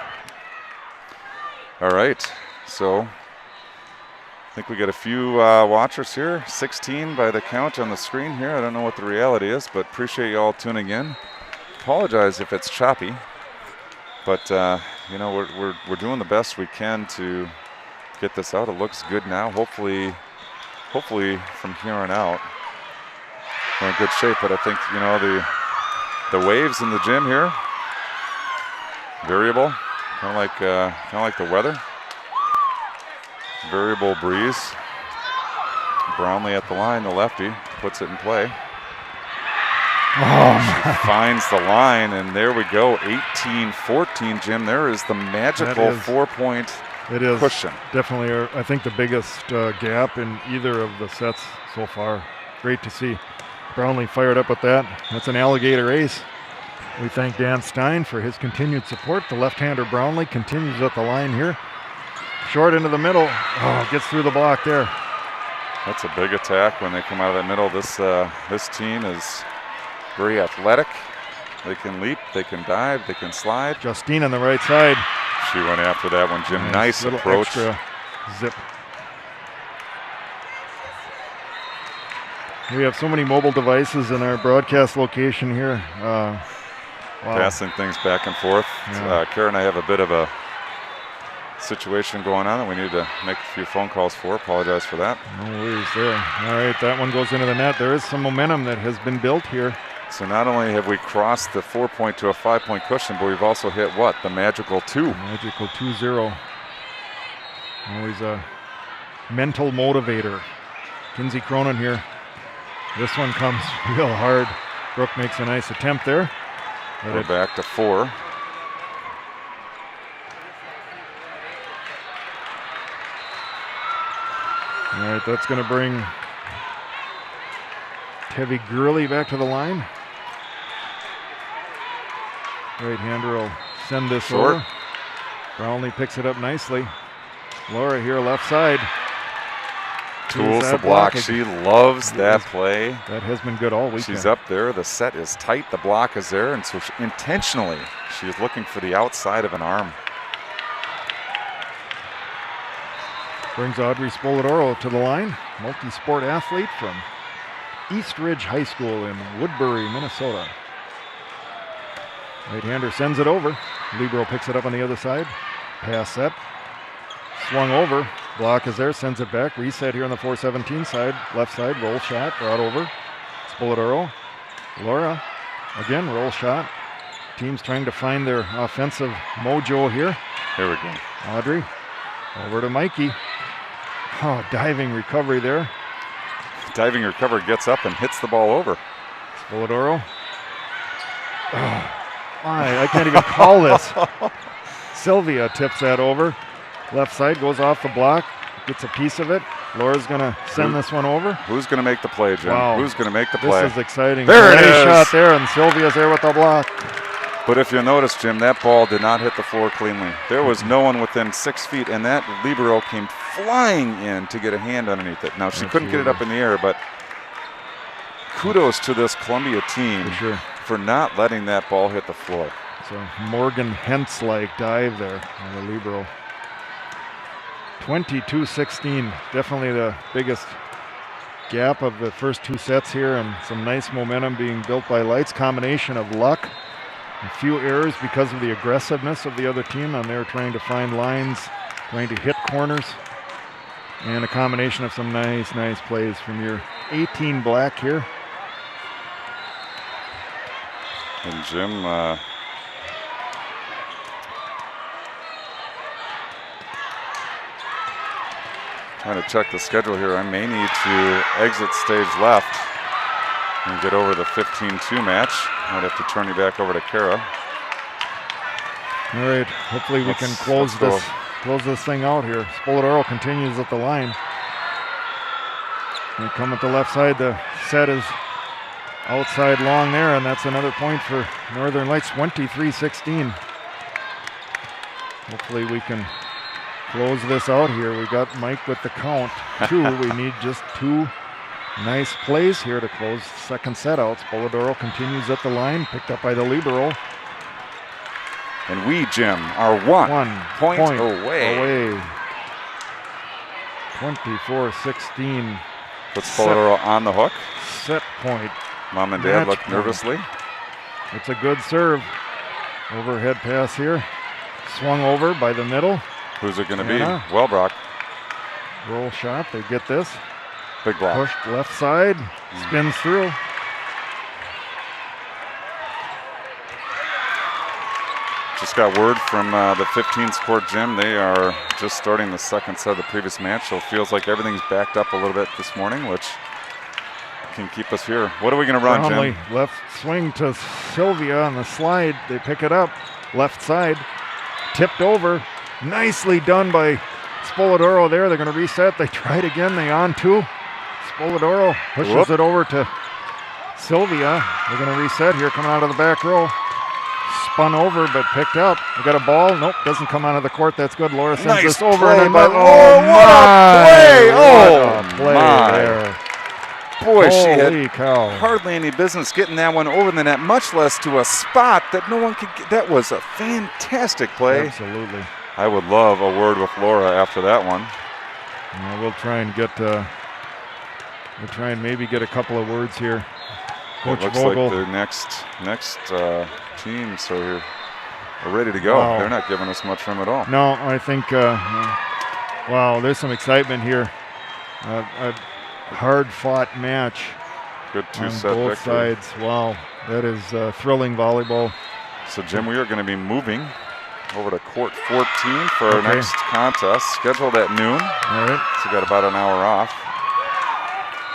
All right, so I think we got a few watchers here. 16 by the count on the screen here. I don't know what the reality is, but appreciate you all tuning in. Apologize if it's choppy, but we're doing the best we can to get this out. It looks good now. Hopefully from here on out, we're in good shape. But I think, the waves in the gym here, variable, kind of like the weather. Variable breeze. Brownlee at the line, the lefty, puts it in play. She finds the line, and there we go, 18-14, Jim. There is the magical 4-point cushion. Definitely, I think, the biggest gap in either of the sets so far. Great to see. Brownlee fired up with that. That's an alligator ace. We thank Dan Stein for his continued support. The left-hander Brownlee continues at the line here. Short into the middle. Oh, gets through the block there. That's a big attack when they come out of that middle. This team is very athletic. They can leap, they can dive, they can slide. Justine on the right side. She went after that one, Jim. Nice approach. Extra zip. We have so many mobile devices in our broadcast location here. Wow. Passing things back and forth. Yeah. Kara and I have a bit of a situation going on that we need to make a few phone calls for. Apologize for that. No worries there. All right, that one goes into the net. There is some momentum that has been built here. So not only have we crossed the 4-point to a 5-point cushion, but we've also hit what? The magical 2. Magical 2-0. Always a mental motivator. Kinsey Cronin here. This one comes real hard. Brooke makes a nice attempt there. We're back to 4. All right, that's going to bring Tevi Gurley back to the line. Right-hander will send this short. over. Brownlee picks it up nicely. Laura here, left side. Tools the block. She loves that play. That has been good all weekend. She's up there. The set is tight. The block is there. And so intentionally, she is looking for the outside of an arm. Brings Audrey Spoladoro to the line. Multi-sport athlete from East Ridge High School in Woodbury, Minnesota. Right-hander sends it over. Libero picks it up on the other side. Pass set. Swung over. Block is there, sends it back. Reset here on the 417 side. Left side, roll shot, brought over. Spoladoro. Laura, again, roll shot. Team's trying to find their offensive mojo here. Here we go. Audrey, over to Mikey. Oh, diving recovery there. Diving recovery, gets up and hits the ball over. Spoladoro. Oh, I can't even call this. Sylvia tips that over. Left side goes off the block, gets a piece of it. Laura's going to send this one over. Who's going to make the play, Jim? Wow. Who's going to make the play? This is exciting. There it is. Shot there, and Sylvia's there with the block. But if you notice, Jim, that ball did not hit the floor cleanly. There was no one within 6 feet, and that libero came flying in to get a hand underneath it. Now, she couldn't get it up in the air, but kudos to this Columbia team for not letting that ball hit the floor. So Morgan Hentz-like dive there on the libero. 22-16, definitely the biggest gap of the first 2 sets here, and some nice momentum being built by Lights. Combination of luck, a few errors because of the aggressiveness of the other team, and they're trying to find lines, trying to hit corners, and a combination of some nice plays from your 18 black here. And Jim, trying to check the schedule here. I may need to exit stage left and get over the 15-2 match. Might have to turn you back over to Kara. All right, hopefully we can close this thing out here. Spoladoro continues at the line. They come at the left side. The set is outside long there, and that's another point for Northern Lights, 23-16. Hopefully we can close this out here. We got Mike with the count. 2. We need just 2 nice plays here to close the second set out. Spoladoro continues at the line, picked up by the libero. And we, Jim, are 1 point away. 24-16. Put Spoladoro on the hook. Set point. Mom and Dad look point. nervously. It's a good serve. Overhead pass here. Swung over by the middle. Who's it going to be? Wellbrock. Roll shot. They get this. Big block. Pushed left side. Spins through. Just got word from the 15's court gym. They are just starting the second set of the previous match, so it feels like everything's backed up a little bit this morning, which can keep us here. What are we going to run, Jim? Left swing to Sylvia on the slide. They pick it up. Left side. Tipped over. Nicely done by Spoladoro there. They're going to reset. They try it again. They on two. Spoladoro pushes it over to Sylvia. They're going to reset here, coming out of the back row. Spun over, but picked up. We got a ball. Nope, doesn't come out of the court. That's good. Laura sends this over. Play and by what a play! There. Boy, she Holy had cow. hardly any business getting that one over the net, much less to a spot that no one could get. That was a fantastic play. Absolutely. I would love a word with Laura after that one. Yeah, we'll try and get. We'll try and maybe get a couple of words here. Coach It looks Vogel. like the next teams are ready to go. Wow. They're not giving us much room at all. No, I think. Wow, there's some excitement here. A hard-fought match. Good on two-set both victory. sides. Wow, that is thrilling volleyball. So, Jim, we are going to be moving over to court 14 for our next contest, scheduled at noon. All right. So, we got about an hour off.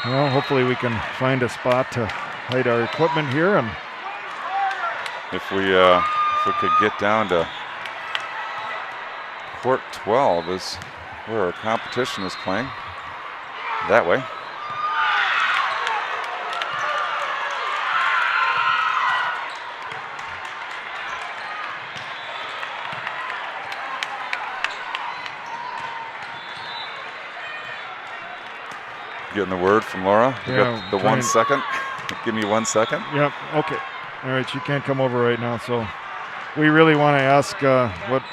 Well, hopefully we can find a spot to hide our equipment here, and If we could get down to court 12 is where our competition is playing. That way. Getting the word from Laura. You got the 1 second. Give me 1 second. Yep. Okay. All right. She can't come over right now, so we really want to ask what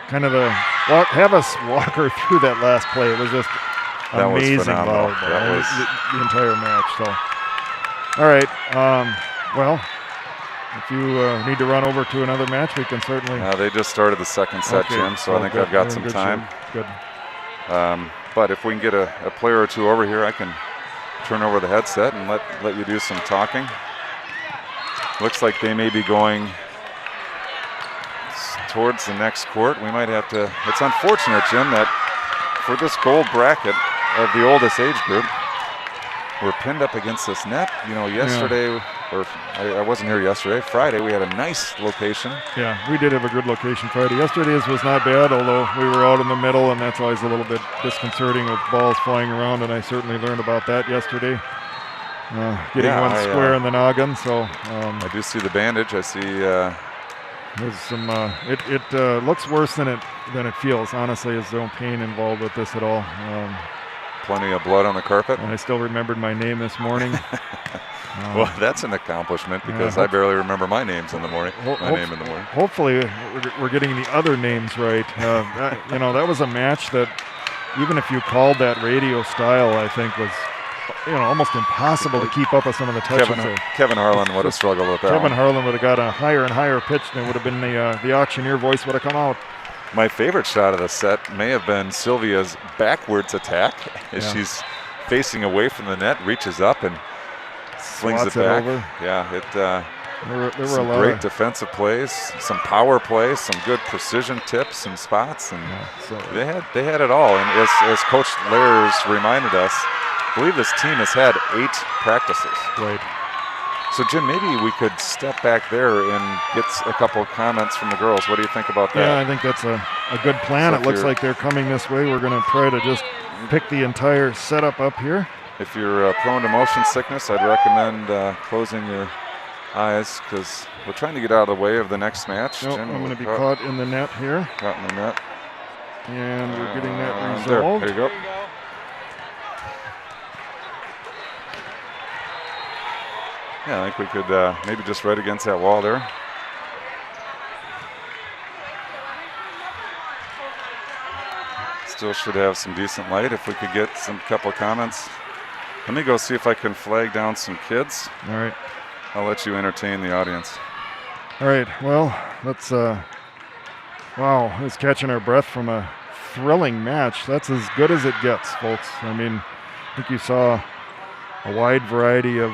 kind of have us walk her through that last play. It was just amazing volleyball. That was the entire match. So, all right. Well, if you need to run over to another match, we can certainly. They just started the second set, Jim. So I think I've got some time. Good. But if we can get a player or two over here, I can turn over the headset and let you do some talking. Looks like they may be going towards the next court. We might have to. It's unfortunate, Jim, that for this gold bracket of the oldest age group, we're pinned up against this net. You know, yesterday, or I wasn't here yesterday. Friday, we had a nice location. Yeah, we did have a good location Friday. Yesterday's was not bad, although we were out in the middle, and that's always a little bit disconcerting with balls flying around, and I certainly learned about that yesterday. Getting one square in the noggin, so. I do see the bandage. I see. There's some. It looks worse than it feels. Honestly, there's no pain involved with this at all. Plenty of blood on the carpet. And I still remembered my name this morning. Well, that's an accomplishment because I barely remember my names in the morning. Name in the morning. Hopefully, we're getting the other names right. That was a match that, even if you called that radio style, I think was, almost impossible to keep up with some of the touches. Kevin Harlan would have struggled with that. Kevin Harlan would have got a higher and higher pitch, and it would have been the auctioneer voice would have come out. My favorite shot of the set may have been Sylvia's backwards attack as she's facing away from the net, reaches up and slings it back. Over. Yeah, there were some a lot great of defensive plays, some power plays, some good precision tips and spots, and they had it all. And as Coach Lairs reminded us, I believe this team has had 8 practices. Right. So, Jim, maybe we could step back there and get a couple of comments from the girls. What do you think about that? Yeah, I think that's a good plan. So it looks like they're coming this way. We're going to try to just pick the entire setup up here. If you're prone to motion sickness, I'd recommend closing your eyes because we're trying to get out of the way of the next match. Nope, Jim, I'm going to be caught in the net here. Caught in the net. And we're getting that There resolved. you go. Yeah, I think we could maybe just right against that wall there. Still should have some decent light if we could get some couple of comments. Let me go see if I can flag down some kids. All right. I'll let you entertain the audience. All right. Well, let's. Wow, it's catching our breath from a thrilling match. That's as good as it gets, folks. I mean, I think you saw a wide variety of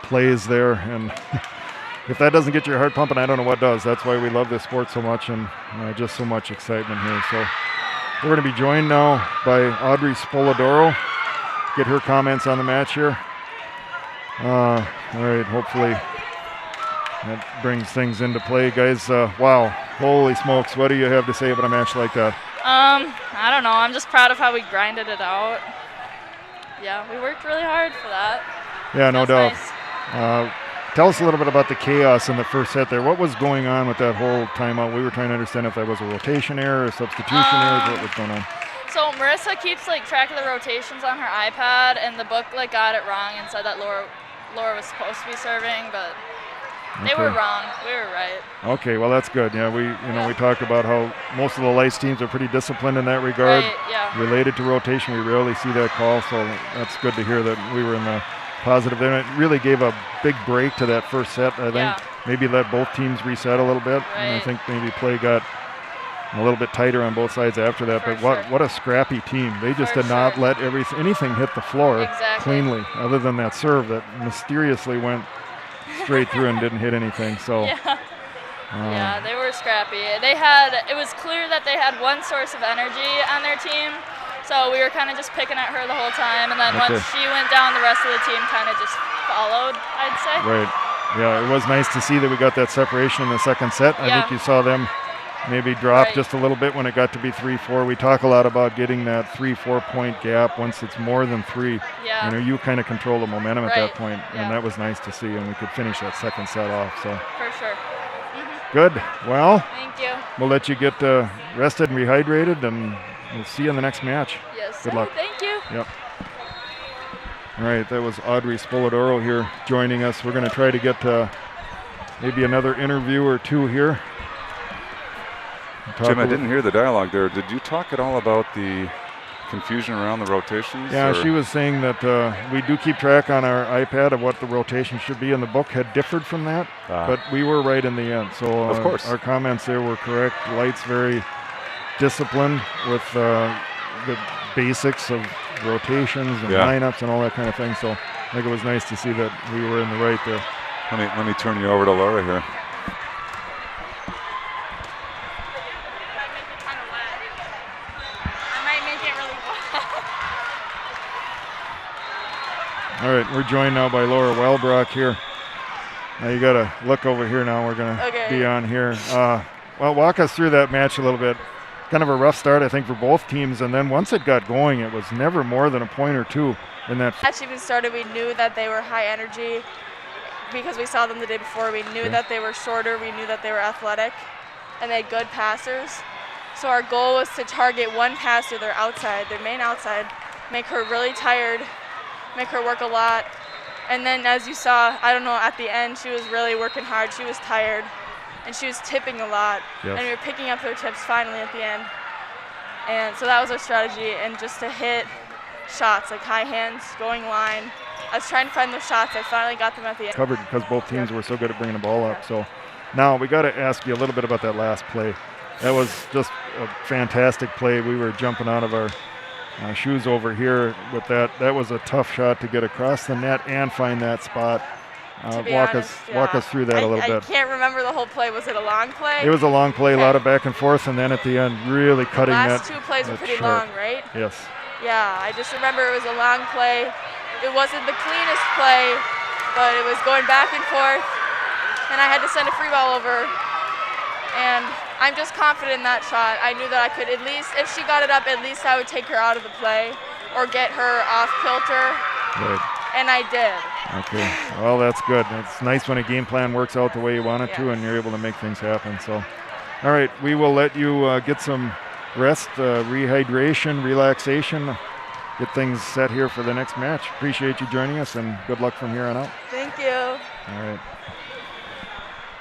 plays there, and if that doesn't get your heart pumping, I don't know what does. That's why we love this sport so much, and just so much excitement here. So we're going to be joined now by Audrey Spoladoro. Get her comments on the match here. All right, hopefully that brings things into play. Guys, wow, holy smokes, what do you have to say about a match like that? I don't know. I'm just proud of how we grinded it out. Yeah, we worked really hard for that. Yeah, no doubt. Nice. Tell us a little bit about the chaos in the first set there. What was going on with that whole timeout? We were trying to understand if that was a rotation error, a substitution error, what was going on? So Marissa keeps track of the rotations on her iPad, and the book got it wrong and said that Laura was supposed to be serving, but they were wrong. We were right. Okay, well that's good. Yeah, we talked about how most of the Lights teams are pretty disciplined in that regard. Right, yeah. Related to rotation, we rarely see that call, so that's good to hear that we were in the positive. And it really gave a big break to that first set. I think maybe let both teams reset a little bit. Right. And I think maybe play got a little bit tighter on both sides after that. But what a scrappy team. They just did not let anything hit the floor cleanly, other than that serve that mysteriously went straight through and didn't hit anything. So yeah, they were scrappy. It was clear that they had one source of energy on their team. So we were kind of just picking at her the whole time, and then once she went down, the rest of the team kind of just followed, I'd say. Right. Yeah, it was nice to see that we got that separation in the second set. I think you saw them maybe drop just a little bit when it got to be 3-4. We talk a lot about getting that 3-4 point gap once it's more than 3. Yeah. You kind of control the momentum at that point, and that was nice to see, and we could finish that second set off. So for sure. Good. Well, thank you. We'll let you get rested and rehydrated, and we'll see you in the next match. Yes. Good luck. Thank you. Yep. All right, that was Audrey Spoladoro here joining us. We're going to try to get maybe another interview or two here. Jim, I didn't hear the dialogue there. Did you talk at all about the confusion around the rotations? Yeah, she was saying that we do keep track on our iPad of what the rotation should be, and the book had differed from that, but we were right in the end. So of course, our comments there were correct. Lights very disciplined with the basics of rotations and lineups and all that kind of thing. So I think it was nice to see that we were in the right there. Let me turn you over to Laura here. All right, we're joined now by Laura Welbrock here. Now you got to look over here now. We're going to be on here. Well, walk us through that match a little bit. Kind of a rough start, I think, for both teams. And then once it got going, it was never more than a point or two in that. Match even started, we knew that they were high energy because we saw them the day before. We knew that they were shorter. We knew that they were athletic, and they had good passers. So our goal was to target one passer, their outside, their main outside, make her really tired, make her work a lot. And then as you saw, I don't know, at the end, she was really working hard. She was tired, and she was tipping a lot. And we were picking up her tips finally at the end. And so that was our strategy, and just to hit shots, like high hands, going line. I was trying to find those shots. I finally got them at the end. Covered because both teams were so good at bringing the ball up. So now we got to ask you a little bit about that last play. That was just a fantastic play. We were jumping out of our shoes over here with that. That was a tough shot to get across the net and find that spot. Walk us through that a little bit. I can't remember the whole play. Was it a long play? It was a long play, a lot of back and forth, and then at the end, really cutting that. The last two plays were pretty long, right? Yes. Yeah, I just remember it was a long play. It wasn't the cleanest play, but it was going back and forth, and I had to send a free ball over. And I'm just confident in that shot. I knew that I could at least, if she got it up, at least I would take her out of the play or get her off kilter. Right. And I did. Okay. Well, that's good. It's nice when a game plan works out the way you want it to, and you're able to make things happen. So, all right, we will let you get some rest, rehydration, relaxation, get things set here for the next match. Appreciate you joining us, and good luck from here on out. Thank you. All right.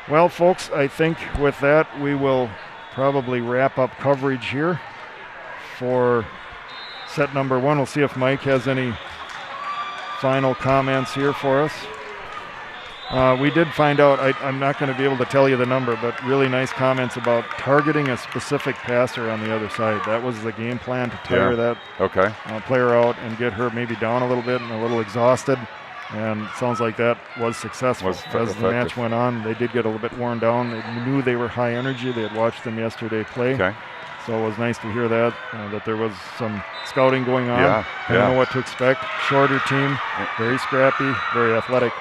Well, folks, I think with that, we will probably wrap up coverage here for set number 1. We'll see if Mike has any final comments here for us. We did find out, I'm not going to be able to tell you the number, but really nice comments about targeting a specific passer on the other side. That was the game plan, to tire that player out and get her maybe down a little bit and a little exhausted. And it sounds like that was successful. As the match went on, they did get a little bit worn down. They knew they were high energy. They had watched them yesterday play. Okay. So it was nice to hear that there was some scouting going on. Yeah, I don't know what to expect. Shorter team, very scrappy, very athletic.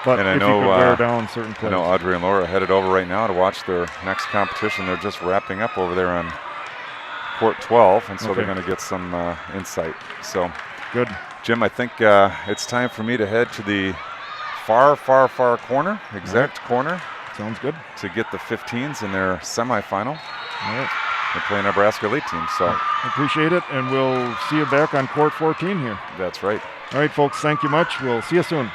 But and if you could wear down certain players. I know Audrey and Laura headed over right now to watch their next competition. They're just wrapping up over there on court 12, and so they're going to get some insight. So good. Jim, I think it's time for me to head to the far corner, exact corner. Sounds good. To get the 15s in their semifinal. All right. They're playing Nebraska elite team. So appreciate it, and we'll see you back on court 14 here. That's right. All right, folks, thank you much. We'll see you soon.